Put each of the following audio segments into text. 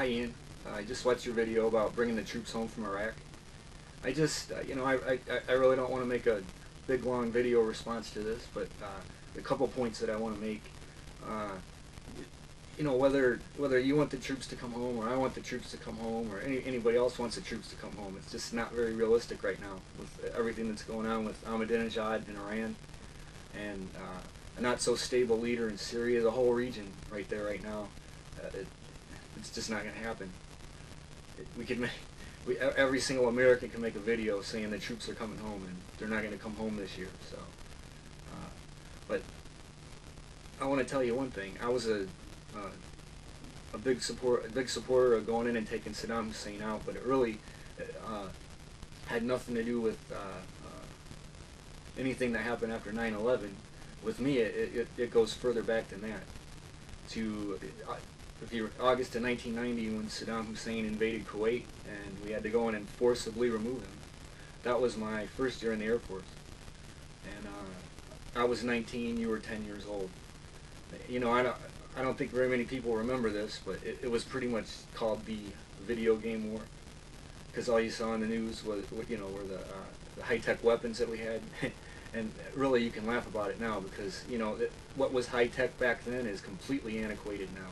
Hi Ian, I just watched your video about bringing the troops home from Iraq. I just, I really don't want to make a big long video response to this, but a couple points that I want to make. Whether you want the troops to come home or I want the troops to come home or anybody else wants the troops to come home, it's just not very realistic right now with everything that's going on with Ahmadinejad in Iran and a not so stable leader in Syria, the whole region right there right now. It's just not going to happen. Every single American can make a video saying the troops are coming home, and they're not going to come home this year. So, but I want to tell you one thing. I was a big supporter of going in and taking Saddam Hussein out, but it really had nothing to do with anything that happened after 9/11. With me, it goes further back than that. To August of 1990, when Saddam Hussein invaded Kuwait, and we had to go in and forcibly remove him. That was my first year in the Air Force, and I was 19. You were 10 years old. I don't think very many people remember this, but it was pretty much called the video game war, because all you saw in the news was were the high-tech weapons that we had. And really, you can laugh about it now because what was high-tech back then is completely antiquated now.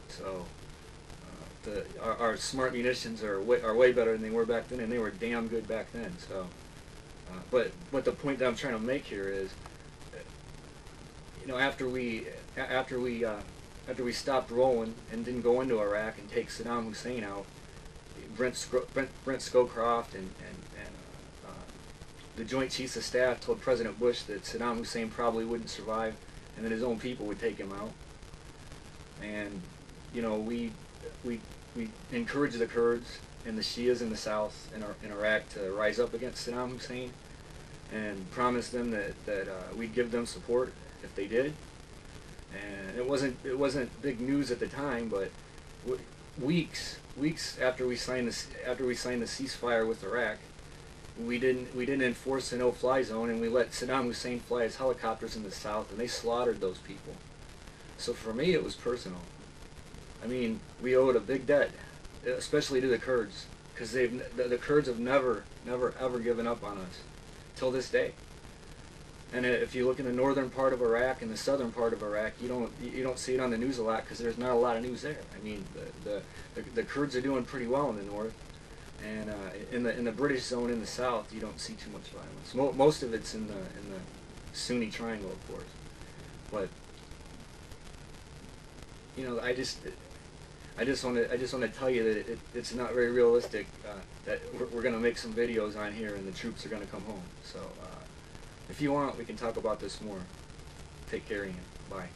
So our smart munitions are way better than they were back then, and they were damn good back then. So, but the point that I'm trying to make here is, after we stopped rolling and didn't go into Iraq and take Saddam Hussein out, Brent Scowcroft and the Joint Chiefs of Staff told President Bush that Saddam Hussein probably wouldn't survive, and that his own people would take him out. And we encouraged the Kurds and the Shias in the south in Iraq to rise up against Saddam Hussein, and promised them that we'd give them support if they did. And it wasn't big news at the time, but weeks after we signed the ceasefire with Iraq, we didn't enforce the no-fly zone, and we let Saddam Hussein fly his helicopters in the south, and they slaughtered those people. So for me, it was personal. I mean, we owed a big debt, especially to the Kurds, because the Kurds have never ever given up on us till this day. And if you look in the northern part of Iraq and the southern part of Iraq, you don't see it on the news a lot because there's not a lot of news there. I mean, the Kurds are doing pretty well in the north. And in the British zone in the south, you don't see too much violence. Most of it's in the Sunni Triangle, of course. But I just want to tell you that it's not very realistic that we're going to make some videos on here and the troops are going to come home. So if you want, we can talk about this more. Take care, Ian. Bye.